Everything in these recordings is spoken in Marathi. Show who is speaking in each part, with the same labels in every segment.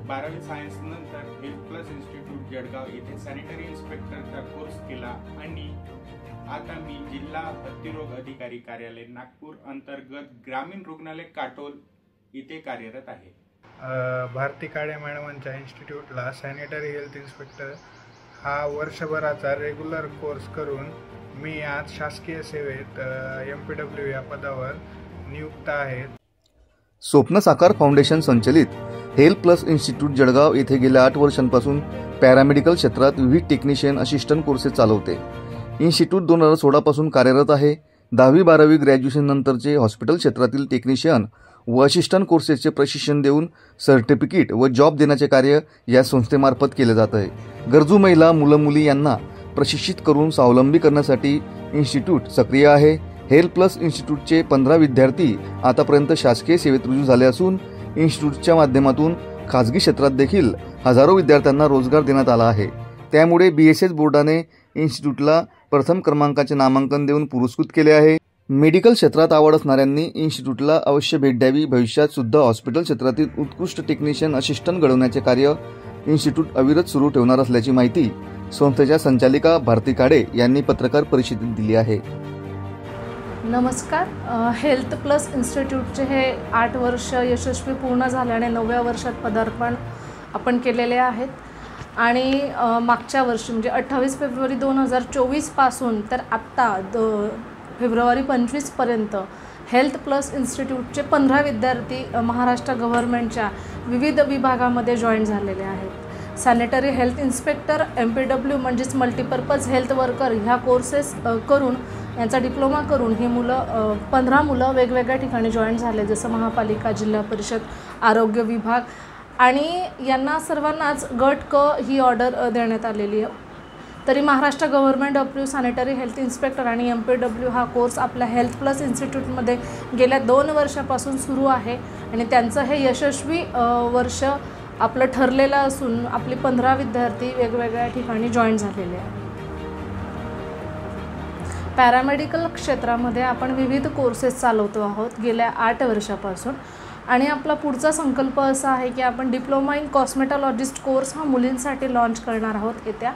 Speaker 1: 12वी सायन्स नंतर हेल्थ प्लस इन्स्टिट्यूट जळगाव येथे सॅनिटरी इन्स्पेक्टरचा कोर्स केला आणि आता मी जिल्हा हत्तीरोग अधिकारी कार्यालय नागपूर अंतर्गत ग्रामीण रुग्णालय काटोल इथे कार्यरत आहे।
Speaker 2: भारती काळे मॅडमांच्या इन्स्टिट्यूटला सॅनिटरी हेल्थ इन्स्पेक्टर हा वर्षभराचा रेग्युलर कोर्स करून मी आज शासकीय सेवेत MPW या पदावर नियुक्त आहे।
Speaker 3: स्वप्न साकार फाउंडेशन संचलित हेल्थ प्लस इन्स्टिट्यूट जळगाव येथे गेल्या 8 वर्षांपासून पॅरामेडिकल क्षेत्रात विविध टेक्निशियन असिस्टंट कोर्सेस चालवते। इन्स्टिट्यूट 2016 पासून कार्यरत आहे। 10वी-12वी ग्रॅज्युएशन नंतरचे हॉस्पिटल क्षेत्रातील टेक्निशियन व असिस्टंट कोर्सेसचे प्रशिक्षण देऊन सर्टिफिकेट व जॉब देण्याचे कार्य या संस्थेमार्फत केले जात आहे। गरजू महिला मुलं-मुली यांना प्रशिक्षित करून स्वावलंबी करण्यासाठी इन्स्टिट्यूट सक्रिय आहे। हेल्थ प्लस इन्स्टिट्यूटचे 15 विद्यार्थी आतापर्यंत शासकीय सेवेत रुजू झाले असून इन्स्टिट्यूटच्या माध्यमातून खाजगी क्षेत्रात देखील हजारो विद्यार्थ्यांना रोजगार देण्यात आला आहे। त्यामुळे BSS बोर्डाने इन्स्टिट्यूटला प्रथम क्रमांकाचे नामांकन देऊन पुरस्कृत केले आहे। मेडिकल क्षेत्रात आवड असणाऱ्यांनी इन्स्टिट्यूटला अवश्य भेट द्यावी। भविष्यात सुद्धा हॉस्पिटल क्षेत्रातील उत्कृष्ट टेक्निशियन असिस्टंट घडवण्याचे कार्य इन्स्टिट्यूट अविरत सुरू ठेवणार असल्याची माहिती संस्थेच्या संचालिका भारती काळे यांनी पत्रकार परिषदेत दिली आहे।
Speaker 4: नमस्कार। हेल्थ प्लस इन्स्टिट्यूटचे हे 8 वर्ष यशस्वी पूर्ण झाल्याने 9व्या वर्षात पदार्पण आपण केलेले आहेत आणि मागच्या वर्षी म्हणजे 28 फेब्रुवारी 2024 पासून तर आत्ता फेब्रुवारी 25 पर्यंत हेल्थ प्लस इन्स्टिट्यूटचे 15 विद्यार्थी महाराष्ट्र गव्हर्नमेंटच्या विविध विभागामध्ये जॉईन झालेले आहेत। सॅनिटरी हेल्थ इन्स्पेक्टर MPW म्हणजेच मल्टीपर्पज हेल्थ वर्कर ह्या कोर्सेस करून यांचा डिप्लोमा करून ही मुलं 15 मुलं वेगवेगळ्या ठिकाणी जॉईन झाले, जसं महापालिका, जिल्हा परिषद, आरोग्य विभाग आणि यांना सर्वांनाच गट क ही ऑर्डर देण्यात आलेली आहे। तरी Maharashtra government approve sanitary health inspector आणि MPW हा कोर्स आपल्या हेल्थ प्लस इन्स्टिट्यूटमध्ये गेल्या 2 वर्षापासून सुरू आहे आणि त्यांचं हे यशस्वी वर्ष आपलं ठरलेलं असून आपले 15 विद्यार्थी वेगवेगळ्या ठिकाणी जॉईन झालेले आहेत। पॅरामेडिकल क्षेत्रामध्ये आपण विविध कोर्सेस चालवतो आहोत गेल्या 8 वर्षापासून आणि आपला पुढचा संकल्प असा आहे की आपण डिप्लोमा इन कॉस्मेटॉलॉजिस्ट कोर्स हा मुलींसाठी लॉन्च करणार आहोत येत्या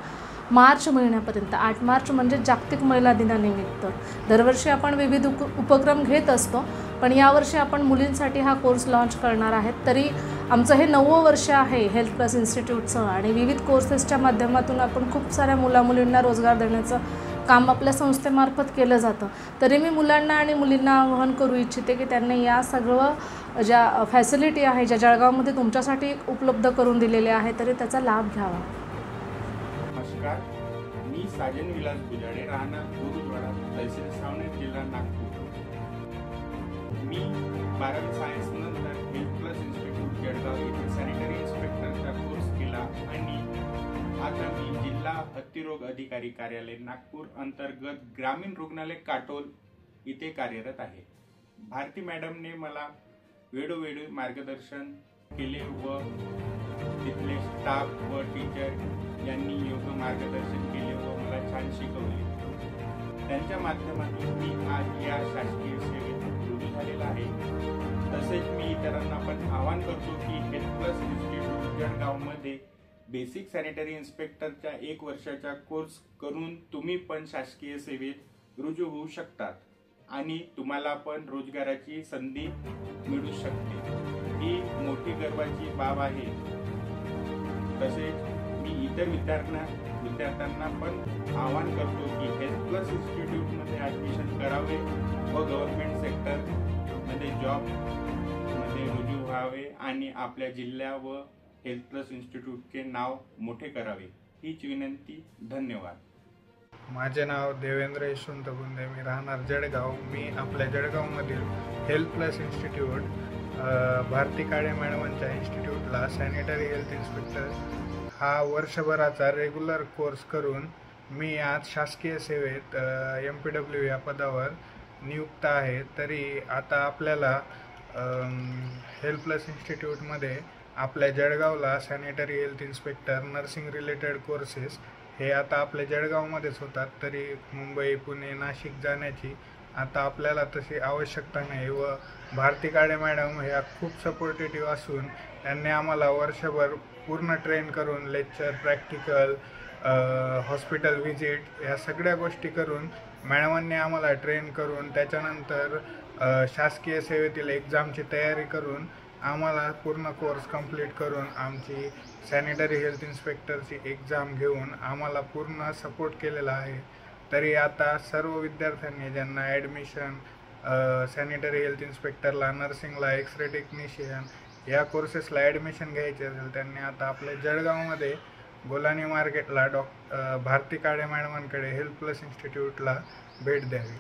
Speaker 4: मार्च महिन्यापर्यंत। 8 मार्च म्हणजे जागतिक महिला दिनानिमित्त दरवर्षी आपण विविध उपक्रम घेत असतो, पण यावर्षी आपण मुलींसाठी हा कोर्स लॉन्च करणार आहेत। तरी आमचं हे 9वं वर्ष आहे हेल्थ प्लस इन्स्टिट्यूटचं आणि विविध कोर्सेसच्या माध्यमातून आपण खूप साऱ्या मुलामुलींना रोजगार देण्याचं काम आपल्या संस्थेमार्फत केलं जातं। तरी मी मुलांना आणि मुलींना आवाहन करू इच्छिते की त्यांनी या सर्व ज्या फॅसिलिटी आहे ज्या जळगावमध्ये तुमच्यासाठी उपलब्ध करून दिलेले आहे तरी त्याचा लाभ घ्यावा।
Speaker 1: नमस्कार, मी साजन विलास बुजाडे, राहणार गुरुद्वारा, तहसील सावनेर, जिल्हा नागपूर। मी 12वी सायन्स नंतर हेल्थ प्लस इन्स्टिट्यूट जळगाव येथे सॅनिटरी इन्स्पेक्टरचा कोर्स केला आणि आता मी जिल्हा हत्तीरोग अधिकारी कार्यालय नागपूर अंतर्गत ग्रामीण रुग्णालय काटोल इथे कार्यरत आहे। भारती मॅडमने मला वेळोवेळी मार्गदर्शन केले व तिथले स्टाफ व टीचर यांनी योग्य मार्गदर्शन केले व मला छान शिकवले। त्यांच्या माध्यमातून मी आज या शासकीय सेवेत रुजू झालेला आहे। तसेच मी इतरांना पण आवाहन करतो की हेल्थ प्लस इन्स्टिट्यूट जळगावमध्ये बेसिक सॅनिटरी इन्स्पेक्टरच्या 1 वर्षाचा कोर्स करून तुम्ही पण शासकीय सेवेत रुजू होऊ शकतात आणि तुम्हाला पण रोजगाराची संधी मिळू शकते। ही मोठी गर्वाची बाब आहे। तसेच मी इतर विद्यार्थ्यांना पण आवाहन करतो की हेल्थ प्लस इन्स्टिट्यूटमध्ये ॲडमिशन करावे व गव्हर्नमेंट सेक्टरमध्ये जॉबमध्ये रुजू व्हावे आणि आपल्या जिल्हा व हेल्थ प्लस इन्स्टिट्यूटचे नाव मोठे करावे हीच विनंती। धन्यवाद।
Speaker 2: माझे नाव देवेंद्र यशवंत गुंदे, मी राहणार जळगाव। मी आपल्या जळगावमधील हेल्थ प्लस इन्स्टिट्यूट भारती काळे मॅडमांच्या इन्स्टिट्यूटला सॅनिटरी हेल्थ इन्स्पेक्टर हा वर्षभराचा रेग्युलर कोर्स करून मी आज शासकीय सेवेत MPW या पदावर नियुक्त आहे। तरी आता आपल्याला हेल्थ प्लस इन्स्टिट्यूटमध्ये आपल्या जळगावला sanitary health inspector nursing related courses हे आता आपल्या जळगावमध्येच होतात। तरी मुंबई, पुणे, नाशिक जाण्याची आता आपल्याला तशी आवश्यकता नाही व भारती काळे मॅडम ह्या खूप सपोर्टेटिव्ह असून त्यांनी आम्हाला वर्षभर पूर्ण ट्रेन करून लेक्चर, प्रॅक्टिकल, हॉस्पिटल व्हिजिट या सगळ्या गोष्टी करून मॅडमांनी आम्हाला ट्रेन करून त्याच्यानंतर शासकीय सेवेतील एक्झामची तयारी करून आम्हाला पूर्ण कोर्स कंप्लीट करून आमची सॅनिटरी हेल्थ इन्स्पेक्टरची एक्झाम घेऊन आम्हाला पूर्ण सपोर्ट केलेला आहे. तरी आता सर्व विद्यार्थ्यांनी ज्यांना ॲडमिशन सॅनिटरी हेल्थ इन्स्पेक्टरला, नर्सिंगला, एक्सरे टेक्निशियन या कोर्सेसला ॲडमिशन घ्यायचे असेल त्यांनी आता आपल्या जळगावमध्ये बोलानी मार्केटला भारती काळे मॅडमांकडे हेल्थ प्लस इन्स्टिट्यूटला भेट द्यावी.